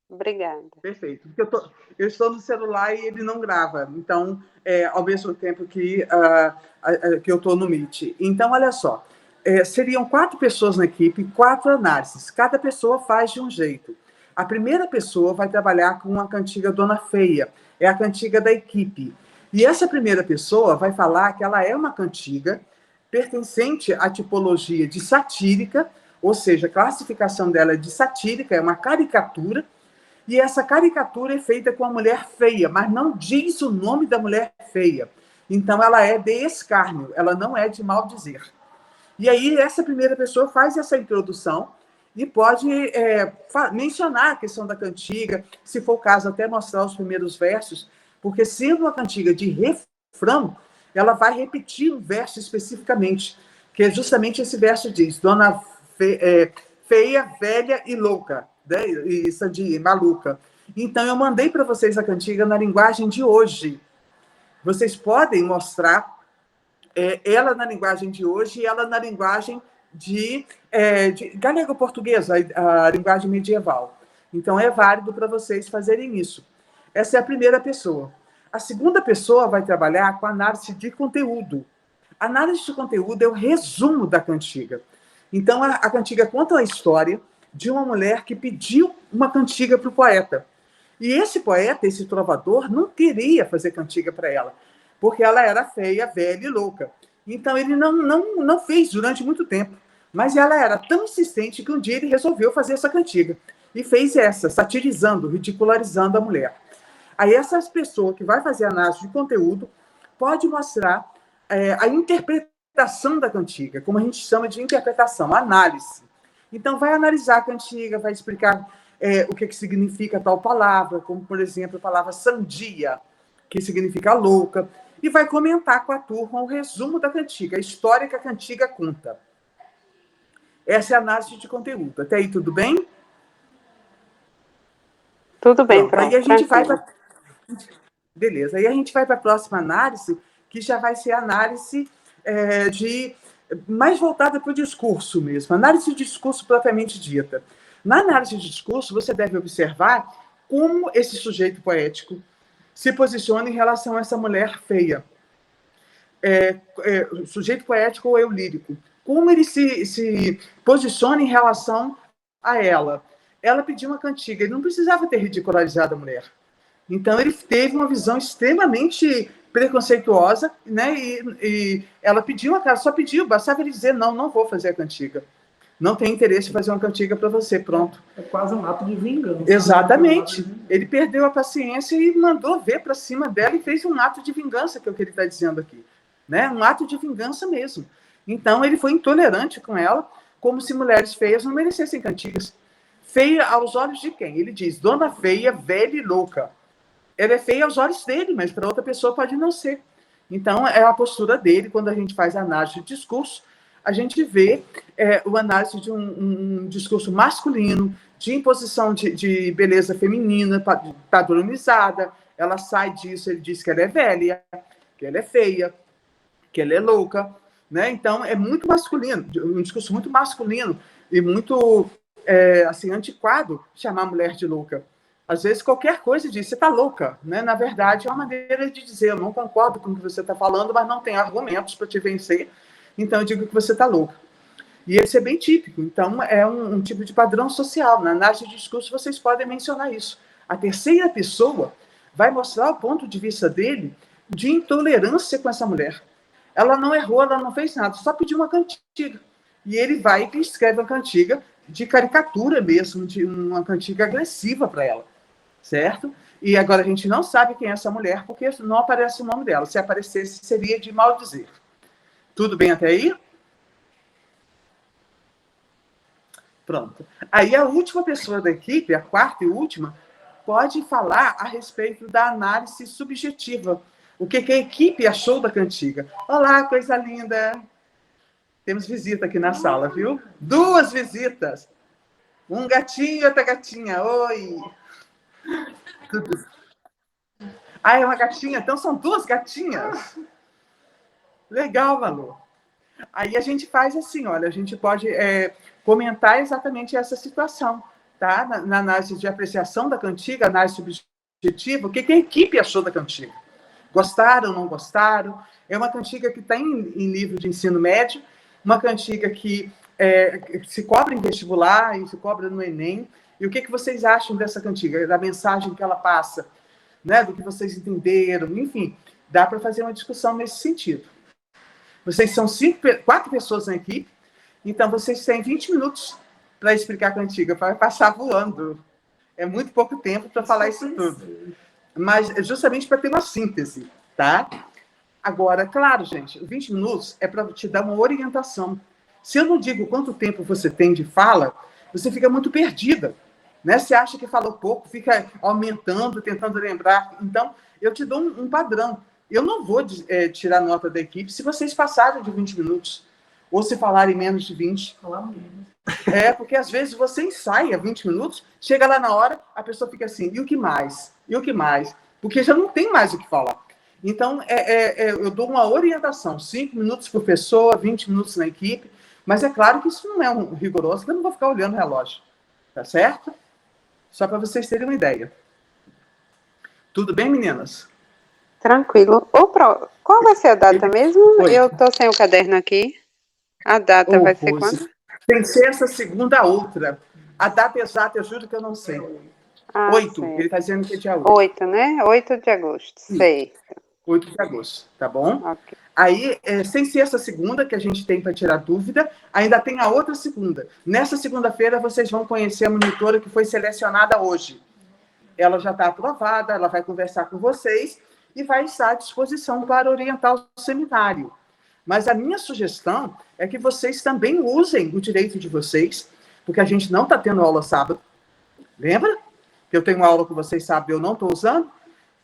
Obrigada. Perfeito. Porque eu estou no celular e ele não grava. Então, ao mesmo tempo que eu estou no Meet. Então, olha só. Seriam 4 pessoas na equipe, 4 análises. Cada pessoa faz de um jeito. A primeira pessoa vai trabalhar com a cantiga Dona Feia. É a cantiga da equipe. E essa primeira pessoa vai falar que ela é uma cantiga pertencente à tipologia de satírica, ou seja, a classificação dela é de satírica, é uma caricatura, e essa caricatura é feita com a mulher feia, mas não diz o nome da mulher feia. Então, ela é de escárnio, ela não é de maldizer. E aí, essa primeira pessoa faz essa introdução e pode mencionar a questão da cantiga, se for o caso, até mostrar os primeiros versos, porque sendo uma cantiga de refrão, ela vai repetir um verso especificamente, que é justamente esse verso diz, Dona feia, velha e louca, né? Isso de maluca. Então, eu mandei para vocês a cantiga na linguagem de hoje. Vocês podem mostrar ela na linguagem de hoje e ela na linguagem de galego-português, a linguagem medieval. Então, é válido para vocês fazerem isso. Essa é a primeira pessoa. A segunda pessoa vai trabalhar com análise de conteúdo. A análise de conteúdo é o resumo da cantiga. Então, a cantiga conta a história de uma mulher que pediu uma cantiga para o poeta. E esse poeta, esse trovador, não queria fazer cantiga para ela, porque ela era feia, velha e louca. Então, ele não fez durante muito tempo. Mas ela era tão insistente que um dia ele resolveu fazer essa cantiga. E fez essa, satirizando, ridicularizando a mulher. Aí, essas pessoas que vai fazer análise de conteúdo pode mostrar a interpretação da cantiga, como a gente chama de interpretação, análise. Então, vai analisar a cantiga, vai explicar o que significa tal palavra, como, por exemplo, a palavra sandia, que significa louca, e vai comentar com a turma o resumo da cantiga, a história que a cantiga conta. Essa é a análise de conteúdo. Até aí, tudo bem? Tudo bem, pronto. Aí a gente Beleza. Aí a gente vai para a próxima análise, que já vai ser a análise mais voltada para o discurso mesmo, análise de discurso propriamente dita. Na análise de discurso, você deve observar como esse sujeito poético se posiciona em relação a essa mulher feia. Sujeito poético ou eu lírico. Como ele se posiciona em relação a ela. Ela pediu uma cantiga, ele não precisava ter ridicularizado a mulher. Então, ele teve uma visão extremamente preconceituosa, né? E ela pediu, a cara só pediu, bastava ele dizer, não vou fazer a cantiga. Não tem interesse em fazer uma cantiga para você, pronto. É quase um ato de vingança. Exatamente. Ele perdeu a paciência e mandou ver para cima dela e fez um ato de vingança, que é o que ele está dizendo aqui. Né? Um ato de vingança mesmo. Então, ele foi intolerante com ela, como se mulheres feias não merecessem cantigas. Feia aos olhos de quem? Ele diz, Dona Feia, velha e louca. Ela é feia aos olhos dele, mas para outra pessoa pode não ser. Então, é a postura dele, quando a gente faz a análise de discurso, a gente vê o análise de um discurso masculino, de imposição de beleza feminina, padronizada. Ela sai disso, ele diz que ela é velha, que ela é feia, que ela é louca. Né? Então, é muito masculino, um discurso muito masculino e muito assim, antiquado chamar a mulher de louca. Às vezes, qualquer coisa diz, você está louca. Né? Na verdade, é uma maneira de dizer, eu não concordo com o que você está falando, mas não tenho argumentos para te vencer, então eu digo que você está louca. E esse é bem típico. Então, é um tipo de padrão social. Na análise de discurso, vocês podem mencionar isso. A terceira pessoa vai mostrar o ponto de vista dele de intolerância com essa mulher. Ela não errou, ela não fez nada, só pediu uma cantiga. E ele vai e escreve uma cantiga de caricatura mesmo, de uma cantiga agressiva para ela. Certo? E agora a gente não sabe quem é essa mulher, porque não aparece o nome dela. Se aparecesse, seria de maldizer. Tudo bem até aí? Pronto. Aí a última pessoa da equipe, a quarta e última, pode falar a respeito da análise subjetiva. O que a equipe achou da cantiga. Olá, coisa linda! Temos visita aqui na sala, viu? 2 visitas. Um gatinho e outra gatinha. Oi! Tudo. Ah, é uma gatinha? Então são 2 gatinhas. Legal, Malu. Aí a gente faz assim, olha, a gente pode comentar exatamente essa situação. tá? Na análise de apreciação da cantiga, análise subjetiva, o que a equipe achou da cantiga. Gostaram, não gostaram? É uma cantiga que está em nível de ensino médio, uma cantiga que se cobra em vestibular e se cobra no Enem. E o que vocês acham dessa cantiga, da mensagem que ela passa, né? Do que vocês entenderam, enfim, dá para fazer uma discussão nesse sentido. Vocês são 4 pessoas na equipe, então vocês têm 20 minutos para explicar a cantiga, para passar voando. É muito pouco tempo para falar isso tudo. Mas é justamente para ter uma síntese, tá? Agora, claro, gente, 20 minutos é para te dar uma orientação. Se eu não digo quanto tempo você tem de fala, você fica muito perdida, né? Você acha que falou pouco, fica aumentando, tentando lembrar. Então, eu te dou um padrão. Eu não vou tirar nota da equipe se vocês passarem de 20 minutos, ou se falarem menos de 20. Falar menos. Porque às vezes você ensaia 20 minutos, chega lá na hora, a pessoa fica assim, e o que mais? E o que mais? Porque já não tem mais o que falar. Então, eu dou uma orientação, 5 minutos por pessoa, 20 minutos na equipe, mas é claro que isso não é um rigoroso, que eu não vou ficar olhando o relógio, tá certo? Só para vocês terem uma ideia. Tudo bem, meninas? Tranquilo. Qual vai ser a data mesmo? Eu estou sem o caderno aqui. A data vai ser quando? Tem que ser essa segunda a outra. A data exata, eu juro que eu não sei. 8, certo. Ele está dizendo que é dia 8. 8, né? 8 de agosto, certo. 8 de agosto, tá bom? Okay. Aí, sem ser essa segunda que a gente tem para tirar dúvida, ainda tem a outra segunda. Nessa segunda-feira, vocês vão conhecer a monitora que foi selecionada hoje. Ela já está aprovada, ela vai conversar com vocês e vai estar à disposição para orientar o seminário. Mas a minha sugestão é que vocês também usem o direito de vocês, porque a gente não está tendo aula sábado. Lembra? Que eu tenho aula com vocês sábado e eu não estou usando?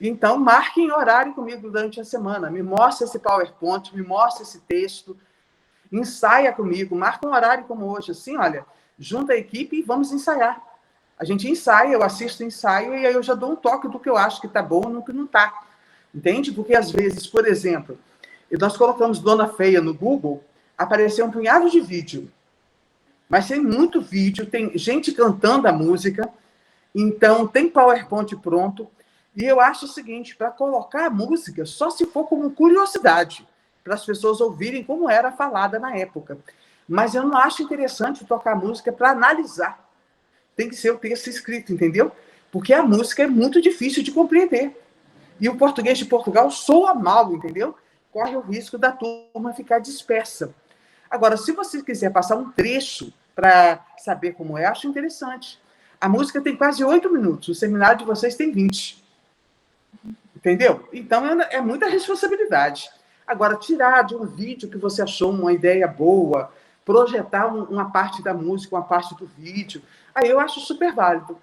Então, marquem horário comigo durante a semana. Me mostre esse PowerPoint, me mostre esse texto, ensaia comigo, marca um horário como hoje, assim, olha, junta a equipe e vamos ensaiar. A gente ensaia, eu assisto o ensaio e aí eu já dou um toque do que eu acho que está bom e no que não está. Entende? Porque, às vezes, por exemplo, nós colocamos Dona Feia no Google, apareceu um punhado de vídeo. Mas tem muito vídeo, tem gente cantando a música, então tem PowerPoint pronto. E eu acho o seguinte, para colocar a música, só se for como curiosidade, para as pessoas ouvirem como era falada na época. Mas eu não acho interessante tocar música para analisar. Tem que ser o texto escrito, entendeu? Porque a música é muito difícil de compreender. E o português de Portugal soa mal, entendeu? Corre o risco da turma ficar dispersa. Agora, se você quiser passar um trecho para saber como é, acho interessante. A música tem quase 8 minutos, o seminário de vocês tem 20. Entendeu? Então, é muita responsabilidade. Agora, tirar de um vídeo que você achou uma ideia boa, projetar uma parte da música, uma parte do vídeo, aí eu acho super válido.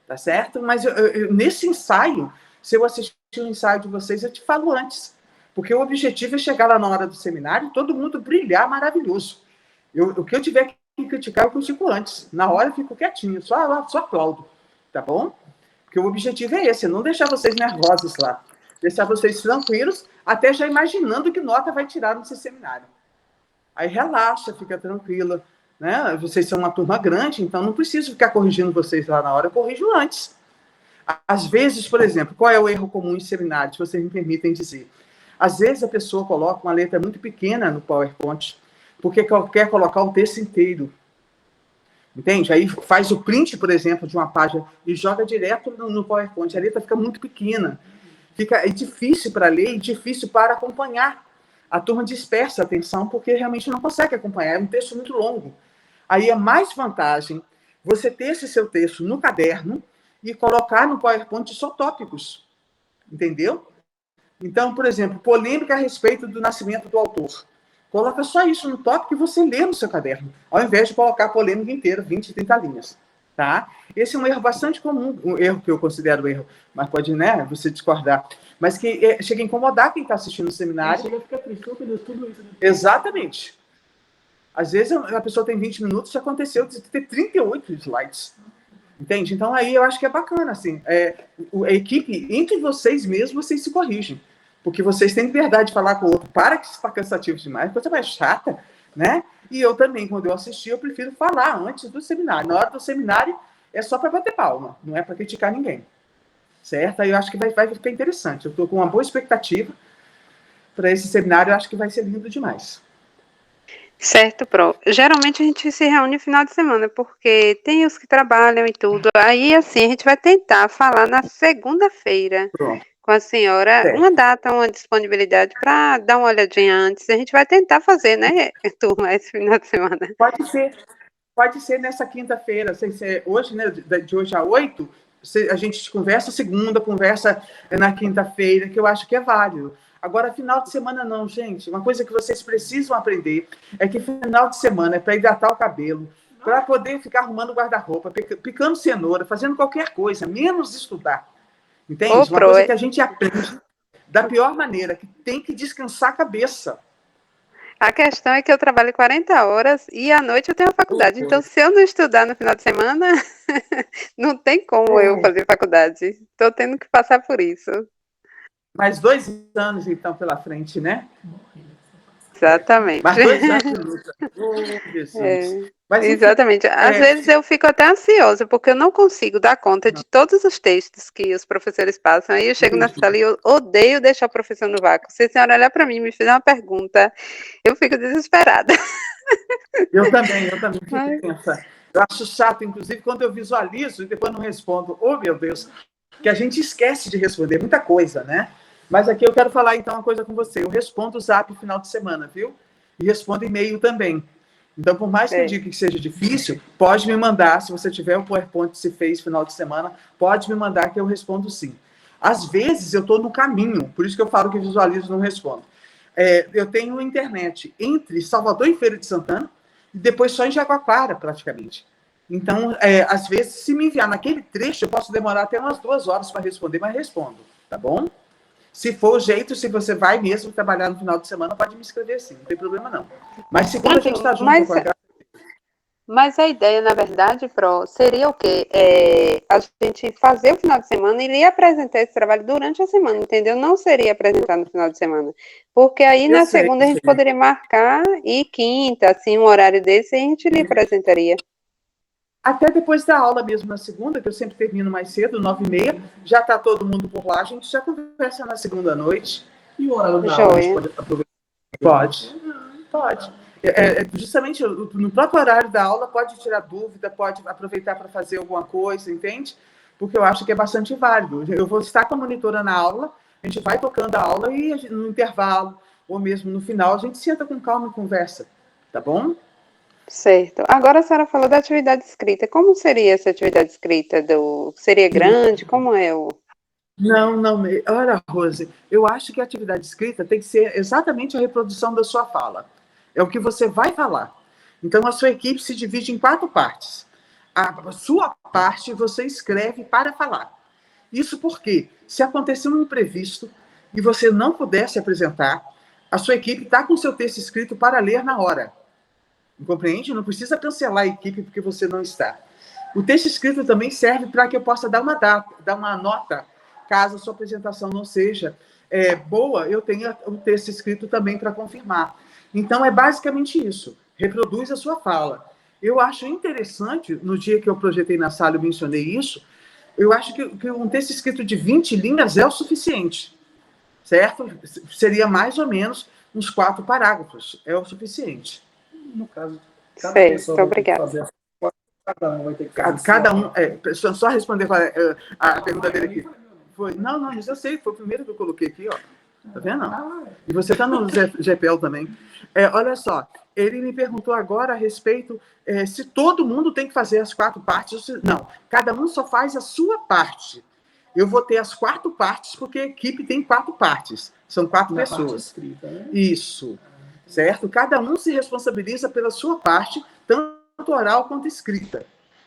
Tá certo? Mas nesse ensaio, se eu assistir o ensaio de vocês, eu te falo antes. Porque o objetivo é chegar lá na hora do seminário e todo mundo brilhar maravilhoso. O que eu tiver que criticar, eu critico antes. Na hora eu fico quietinho, só aplaudo. Tá bom? Porque o objetivo é esse, não deixar vocês nervosos lá. Deixar vocês tranquilos, até já imaginando que nota vai tirar nesse seminário. Aí relaxa, fica tranquila. Né? Vocês são uma turma grande, então não preciso ficar corrigindo vocês lá na hora, eu corrijo antes. Às vezes, por exemplo, qual é o erro comum em seminário, se vocês me permitem dizer? Às vezes a pessoa coloca uma letra muito pequena no PowerPoint, porque quer colocar o texto inteiro. Entende? Aí faz o print, por exemplo, de uma página e joga direto no PowerPoint. A letra fica muito pequena. É difícil para ler e difícil para acompanhar. A turma dispersa a atenção porque realmente não consegue acompanhar. É um texto muito longo. Aí é mais vantagem você ter esse seu texto no caderno e colocar no PowerPoint só tópicos. Entendeu? Então, por exemplo, polêmica a respeito do nascimento do autor. Coloca só isso no tópico e você lê no seu caderno, ao invés de colocar a polêmica inteira, 20, 30 linhas. Tá? Esse é um erro bastante comum, um erro que eu considero erro, mas pode, né, você discordar. Mas que chega a incomodar quem está assistindo o seminário. Chega a ficar triste, tudo isso. Né? Exatamente. Às vezes a pessoa tem 20 minutos, já aconteceu de ter 38 slides. Entende? Então aí eu acho que é bacana, assim. A equipe, entre vocês mesmos, vocês se corrigem. Porque vocês têm liberdade de falar com o outro. Para que isso está cansativo demais, coisa mais chata, né? E eu também, quando eu assistir, eu prefiro falar antes do seminário. Na hora do seminário, é só para bater palma, não é para criticar ninguém. Certo? Aí eu acho que vai ficar interessante. Eu estou com uma boa expectativa para esse seminário, eu acho que vai ser lindo demais. Certo, Pro. Geralmente a gente se reúne no final de semana, porque tem os que trabalham e tudo. Aí, assim, a gente vai tentar falar na segunda-feira com a senhora uma data, uma disponibilidade para dar uma olhadinha antes. A gente vai tentar fazer, né, turma, esse final de semana. Pode ser nessa quinta-feira, sem ser hoje, né? De hoje a 8, a gente conversa segunda, conversa na quinta-feira, que eu acho que é válido. Agora, final de semana não, gente. Uma coisa que vocês precisam aprender é que final de semana é para hidratar o cabelo, para poder ficar arrumando guarda-roupa, picando cenoura, fazendo qualquer coisa, menos estudar. Entende? Uma coisa que a gente aprende da pior maneira, que tem que descansar a cabeça. A questão é que eu trabalho 40 horas e à noite eu tenho a faculdade. Então, se eu não estudar no final de semana, não tem como eu fazer faculdade. Estou tendo que passar por isso. Mais 2 anos, então, pela frente, né? Exatamente. Mais 2 anos de luta. Oh, Jesus. Mas, enfim, exatamente. Às vezes eu fico até ansiosa, porque eu não consigo dar conta de todos os textos que os professores passam. Aí eu chego na sala e eu odeio deixar o professor no vácuo. Se a senhora olhar para mim e me fizer uma pergunta, eu fico desesperada. Eu também fico pensando. Eu acho chato, inclusive, quando eu visualizo e depois não respondo. Oh, meu Deus, que a gente esquece de responder muita coisa, né? Mas aqui eu quero falar, então, uma coisa com você. Eu respondo o Zap no final de semana, viu? E respondo e-mail também. Então, por mais que eu diga que seja difícil, pode me mandar. Se você tiver o PowerPoint que se fez no final de semana, pode me mandar que eu respondo sim. Às vezes, eu estou no caminho. Por isso que eu falo que visualizo e não respondo. Eu tenho internet entre Salvador e Feira de Santana e depois só em Jaguapara, praticamente. Então, às vezes, se me enviar naquele trecho, eu posso demorar até umas 2 horas para responder, mas respondo, tá bom? Se for o jeito, se você vai mesmo trabalhar no final de semana, pode me escrever sim, não tem problema não. Mas segunda a gente está junto com a... Mas a ideia, na verdade, Pro, seria o quê? A gente fazer o final de semana e lhe apresentar esse trabalho durante a semana, entendeu? Não seria apresentar no final de semana. Porque aí na segunda a gente poderia marcar e quinta, assim, um horário desse, a gente lhe apresentaria. Até depois da aula mesmo na segunda, que eu sempre termino mais cedo, 9h30, já está todo mundo por lá, a gente já conversa na segunda noite. E o horário da aula a gente pode aproveitar? Pode. Justamente no próprio horário da aula, pode tirar dúvida, pode aproveitar para fazer alguma coisa, entende? Porque eu acho que é bastante válido. Eu vou estar com a monitora na aula, a gente vai tocando a aula e no intervalo, ou mesmo no final, a gente senta com calma e conversa, tá bom? Certo. Agora a senhora falou da atividade escrita. Como seria essa atividade escrita? Seria grande? Como é o... Não. Olha, Rose, eu acho que a atividade escrita tem que ser exatamente a reprodução da sua fala. É o que você vai falar. Então, a sua equipe se divide em 4 partes. A sua parte você escreve para falar. Isso porque, se acontecer um imprevisto e você não puder se apresentar, a sua equipe está com o seu texto escrito para ler na hora. Compreende? Não precisa cancelar a equipe porque você não está. O texto escrito também serve para que eu possa dar uma nota, caso a sua apresentação não seja boa, eu tenho o texto escrito também para confirmar. Então, é basicamente isso. Reproduz a sua fala. Eu acho interessante, no dia que eu projetei na sala, eu mencionei isso, eu acho que um texto escrito de 20 linhas é o suficiente, certo? Seria mais ou menos uns 4 parágrafos, é o suficiente. No caso, cada pessoa vai ter que fazer cada um vai ter que fazer. Só responder a pergunta dele aqui. Não, mas eu sei, foi o primeiro que eu coloquei aqui, ó. Tá vendo? E você tá no GPL também. Olha só, ele me perguntou agora a respeito se todo mundo tem que fazer as 4 partes. Não, cada um só faz a sua parte. Eu vou ter as 4 partes, porque a equipe tem 4 partes. São 4 pessoas. Parte escrita, né? Isso. Certo? Cada um se responsabiliza pela sua parte, tanto oral quanto escrita.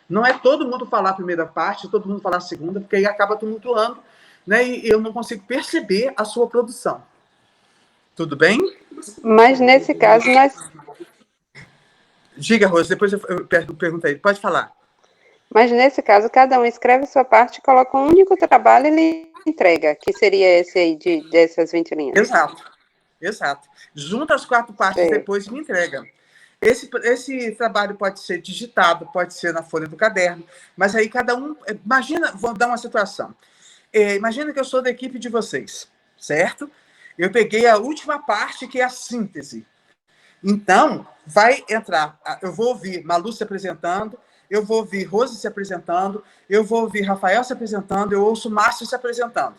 Não é todo mundo falar a primeira parte, todo mundo falar a segunda, porque aí acaba tumultuando, né? E eu não consigo perceber a sua produção. Tudo bem? Mas nesse caso, nós... Diga, Rose, depois eu pergunto aí. Pode falar. Mas nesse caso, cada um escreve a sua parte, coloca um único trabalho e ele entrega, que seria esse aí dessas 20 linhas. Exato. Junta as 4 partes depois e me entrega. Esse trabalho pode ser digitado, pode ser na folha do caderno, mas aí cada um... Imagina, vou dar uma situação. Imagina que eu sou da equipe de vocês, certo? Eu peguei a última parte, que é a síntese. Então, vai entrar... Eu vou ouvir Malu se apresentando, eu vou ouvir Rose se apresentando, eu vou ouvir Rafael se apresentando, eu ouço Márcio se apresentando.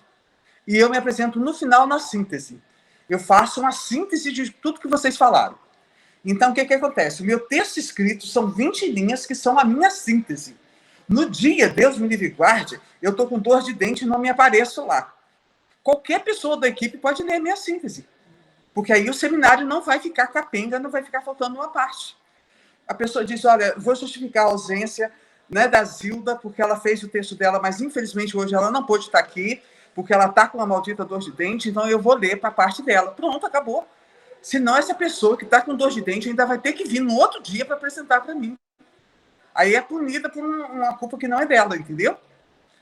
E eu me apresento no final na síntese. Eu faço uma síntese de tudo que vocês falaram. Então, o que acontece? O meu texto escrito são 20 linhas que são a minha síntese. No dia, Deus me livre e guarde, eu estou com dor de dente e não me apareço lá. Qualquer pessoa da equipe pode ler a minha síntese. Porque aí o seminário não vai ficar capenga, não vai ficar faltando uma parte. A pessoa diz, olha, vou justificar a ausência, né, da Zilda, porque ela fez o texto dela, mas infelizmente hoje ela não pôde estar aqui, porque ela está com uma maldita dor de dente, então eu vou ler para a parte dela. Pronto, acabou. Senão essa pessoa que está com dor de dente ainda vai ter que vir no outro dia para apresentar para mim. Aí é punida por uma culpa que não é dela, entendeu?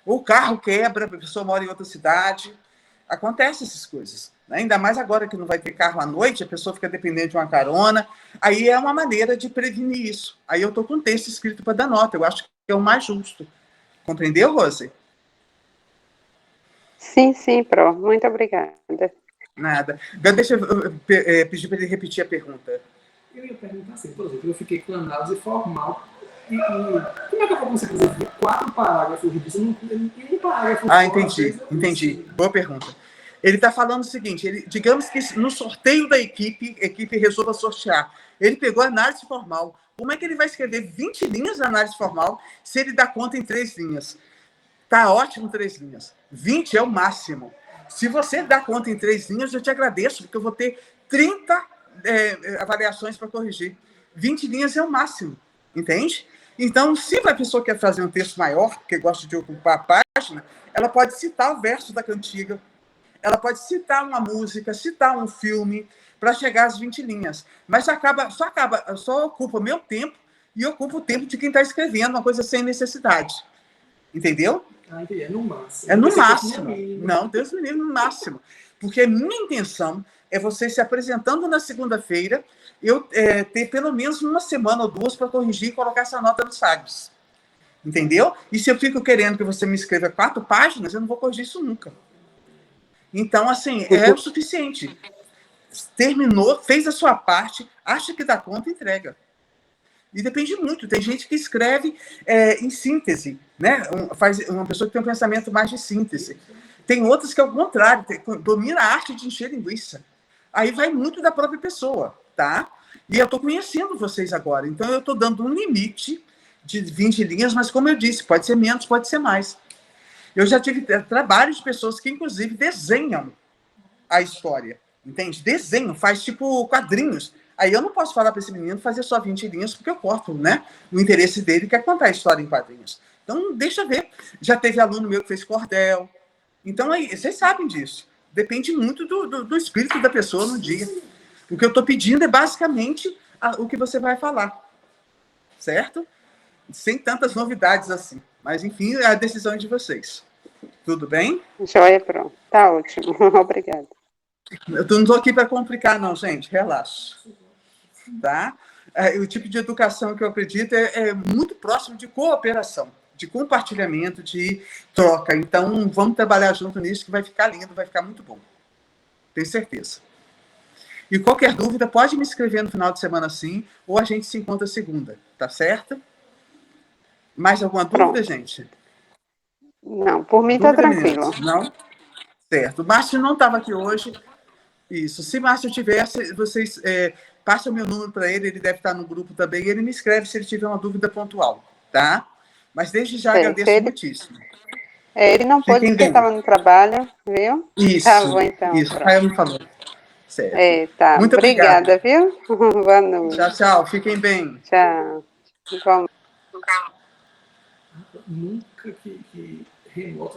Ou o carro quebra, a pessoa mora em outra cidade. Acontece essas coisas. Ainda mais agora que não vai ter carro à noite, a pessoa fica dependendo de uma carona. Aí é uma maneira de prevenir isso. Aí eu estou com um texto escrito para dar nota. Eu acho que é o mais justo. Compreendeu, Rose? Sim, sim, Pro. Muito obrigada. Nada. Deixa eu pedir para ele repetir a pergunta. Eu ia perguntar assim, por exemplo, eu fiquei com análise formal. E como é que eu vou conseguir fazer 4 parágrafos disso? Um parágrafo. Entendi. Boa pergunta. Ele está falando o seguinte, digamos que no sorteio da equipe, a equipe resolva sortear. Ele pegou a análise formal. Como é que ele vai escrever 20 linhas na análise formal se ele dá conta em 3 linhas? Tá ótimo 3 linhas. 20 é o máximo. Se você dá conta em 3 linhas, eu te agradeço, porque eu vou ter 30 avaliações para corrigir. 20 linhas é o máximo, entende? Então, se a pessoa quer fazer um texto maior, porque gosta de ocupar a página, ela pode citar o verso da cantiga, ela pode citar uma música, citar um filme, para chegar às 20 linhas. Mas só ocupa o meu tempo e ocupa o tempo de quem está escrevendo, uma coisa sem necessidade. Entendeu? Entendi. É no máximo. É no máximo. Não, Deus me livre, no máximo. Porque a minha intenção é você se apresentando na segunda-feira, eu ter pelo menos 1 semana ou 2 para corrigir e colocar essa nota nos SAGs. Entendeu? E se eu fico querendo que você me escreva 4 páginas, eu não vou corrigir isso nunca. Então, assim, é o suficiente. Terminou, fez a sua parte, acha que dá conta, entrega. E depende muito. Tem gente que escreve em síntese, né? Faz uma pessoa que tem um pensamento mais de síntese. Tem outras que, ao contrário, domina a arte de encher linguiça. Aí vai muito da própria pessoa, tá? E eu estou conhecendo vocês agora. Então, eu estou dando um limite de 20 linhas, mas, como eu disse, pode ser menos, pode ser mais. Eu já tive trabalho de pessoas que, inclusive, desenham a história, entende? Desenham, faz tipo quadrinhos. Aí eu não posso falar para esse menino fazer só 20 linhas, porque eu corto, né? O interesse dele quer contar a história em quadrinhos. Então, deixa ver. Já teve aluno meu que fez cordel. Então, aí, vocês sabem disso. Depende muito do espírito da pessoa no dia. O que eu estou pedindo é, basicamente, o que você vai falar. Certo? Sem tantas novidades assim. Mas, enfim, a decisão é de vocês. Tudo bem? Joia, pronto. Tá ótimo. Obrigada. Eu não estou aqui para complicar, não, gente. Relaxa. Tá? O tipo de educação que eu acredito é muito próximo de cooperação, de compartilhamento, de troca. Então, vamos trabalhar junto nisso, que vai ficar lindo, vai ficar muito bom. Tenho certeza. E qualquer dúvida, pode me escrever no final de semana, sim, ou a gente se encontra segunda. Tá certo? Mais alguma dúvida, gente? Não, por mim está tranquilo. Não? Certo. O Márcio não estava aqui hoje. Isso. Se Márcio tivesse, vocês passam o meu número para ele, ele deve estar no grupo também, e ele me escreve se ele tiver uma dúvida pontual, tá? Mas desde já agradeço muitíssimo. Ele não pôde porque estava no trabalho, viu? Isso, tá bom, então. Isso, o Rael me falou. Certo. Tá. Muito obrigada, viu? Boa noite. Tchau, tchau. Fiquem bem. Tchau. Igualmente. Nunca que remoto